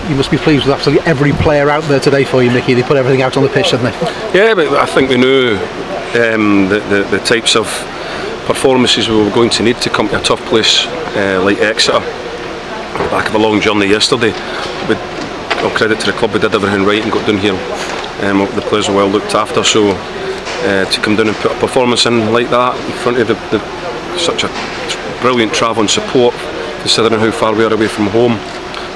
you must be pleased with absolutely every player out there today for you, Micky. They put everything out on the pitch, didn't they? Yeah, but I think we knew the types of performances we were going to need to come to a tough place like Exeter. Back of a long journey yesterday. With all credit to the club, we did everything right and got down here. The players were well looked after, so to come down and put a performance in like that in front of such a brilliant travel and support, considering how far we are away from home,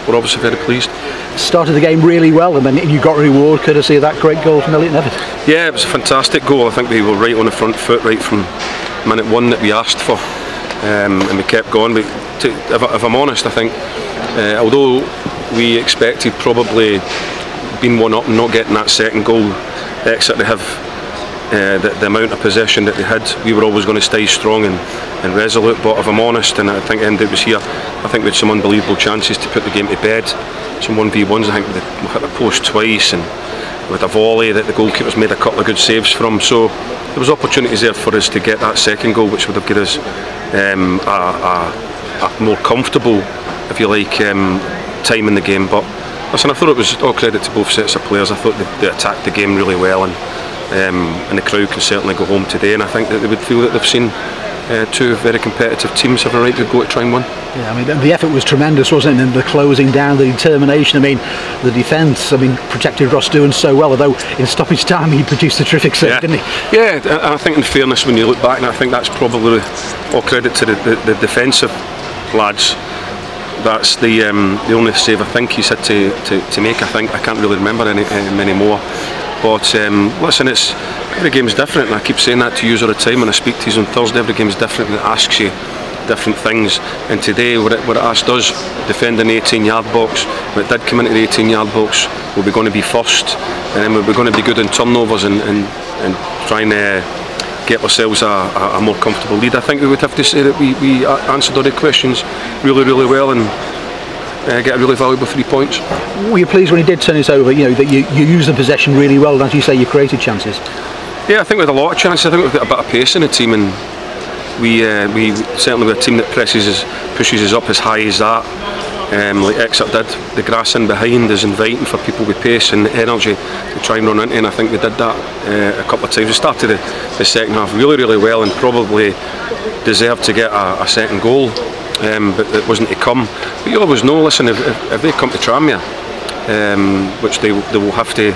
we're obviously very pleased. Started the game really well, and then you got a reward courtesy of that great goal from Mellon. Yeah, it was a fantastic goal. I think we were right on the front foot right from minute one that we asked for, and we kept going. But if I'm honest, I think although we expected probably being 1-up and not getting that second goal, Exeter to have the amount of possession that they had, we were always going to stay strong and resolute. But if I'm honest, and I think the end it was here, I think we had some unbelievable chances to put the game to bed. Some 1v1s, I think we hit the post twice, and with a volley that the goalkeepers made a couple of good saves from. So there was opportunities there for us to get that second goal, which would have given us a more comfortable, if you like, time in the game. But listen, I thought it was all credit to both sets of players. I thought they attacked the game really well, and the crowd can certainly go home today, and I think that they would feel that they've seen two very competitive teams have a right to go to try and win. Yeah, I mean the effort was tremendous, wasn't it? And the closing down, the determination. I mean, the defence. I mean, protected Ross doing so well. Although in stoppage time he produced a terrific save, didn't he? Yeah, I think in fairness, when you look back, and I think that's probably all credit to the defensive lads. That's the only save I think he's had to make. I can't really remember many more. But listen, every game's different, and I keep saying that to you all the time when I speak to you on Thursday. Every game's different and it asks you different things. And today, what it asked us, defending the 18-yard box. When it did come into the 18-yard box, we were going to be first, and then we were going to be good in turnovers and trying to get ourselves a more comfortable lead. I think we would have to say that we answered all the questions really, really well, and get a really valuable 3 points. Were you pleased when he did turn it over? You know that you used the possession really well, and as you say, you created chances. Yeah, I think we had a lot of chances. I think we've got a bit of pace in the team, and we certainly with a team that pushes us up as high as that. Like Exeter did, the grass in behind is inviting for people with pace and energy to try and run into, and I think we did that a couple of times. We started the second half really, really well, and probably deserved to get a second goal. But it wasn't to come. But you always know, listen, if they come to Tranmere, which they will have to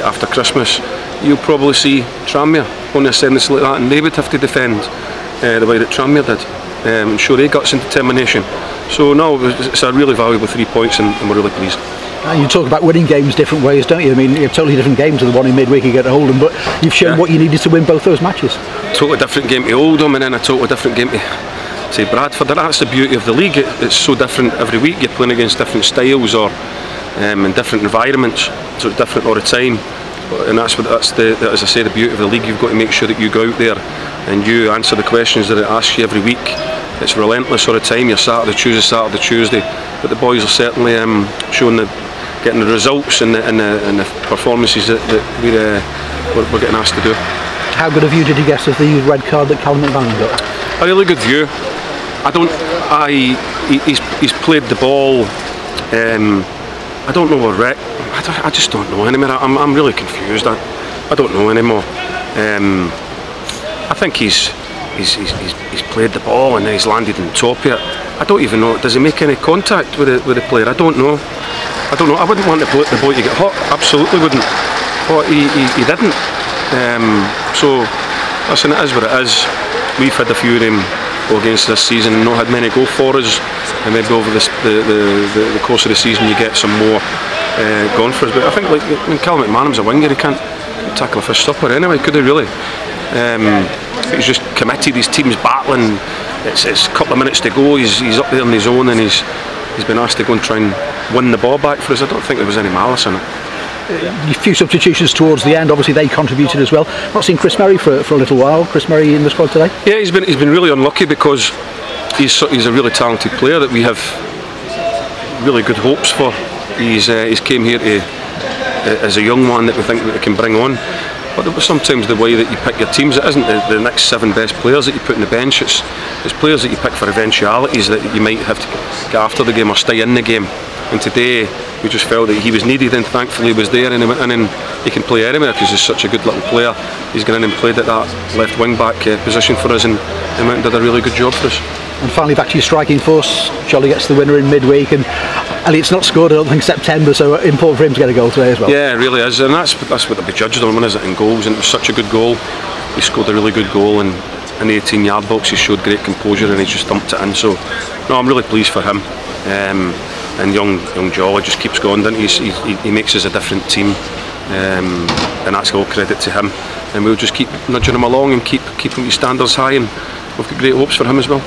after Christmas, you'll probably see Tranmere on the ascendance like that, and they would have to defend the way that Tranmere did, and show their guts and determination. So no, it's a really valuable 3 points, and we're really pleased. And you talk about winning games different ways, don't you? I mean, you have totally different games to the one in midweek you get to Oldham, but you've shown what you needed to win both those matches. Totally different game to Oldham, and then a totally different game to Bradford. That's the beauty of the league. It's so different every week. You're playing against different styles or in different environments, so it's different all the time. And that's as I say, the beauty of the league. You've got to make sure that you go out there and you answer the questions that it asks you every week. It's relentless all the time. You're Saturday, Tuesday. But the boys are certainly showing getting the results and the performances that we're getting asked to do. How good a view did you get of the red card that Callum McMahon got? A really good view. He's played the ball. I don't know what rec. I just don't know anymore. I'm really confused. I don't know anymore. I think he's played the ball and he's landed on top of it. I don't even know. Does he make any contact with the player? I don't know. I wouldn't want the boy to get hot. Absolutely wouldn't. But he didn't. So listen, it is what it is. We've had a few of them go against this season and not had many go for us, and maybe over the course of the season you get some more gone for us. But I think when Callum McMahon's a winger, he can't tackle a fish stopper anyway, could he really? He's just committed, his team's battling, it's a couple of minutes to go, he's up there on his own, and he's been asked to go and try and win the ball back for us. I don't think there was any malice in it. A few substitutions towards the end, obviously they contributed as well. Not seen Chris Merry for a little while. Chris Merry in the squad today? Yeah, he's been really unlucky because he's a really talented player that we have really good hopes for. He's came here as a young one that we think that we can bring on. But sometimes the way that you pick your teams, it isn't the next 7 best players that you put on the bench. It's It's players that you pick for eventualities that you might have to get after the game or stay in the game. And today we just felt that he was needed, and thankfully he was there, and he went in, and he can play anywhere because he's such a good little player. He's gone in and played at that left wing back position for us, and went and did a really good job for us. And finally, back to your striking force. Jolly gets the winner in midweek, and Elliot's not scored, I don't think, September, so important for him to get a goal today as well. Yeah, it really is, and that's what they'll be judged on, is it, in goals, and it was such a good goal. He scored a really good goal, and in the 18-yard box he showed great composure, and he just thumped it in. So, no, I'm really pleased for him. And young Jolly just keeps going, doesn't he? He makes us a different team, and that's all credit to him. And we'll just keep nudging him along and keep his standards high, and we've got great hopes for him as well.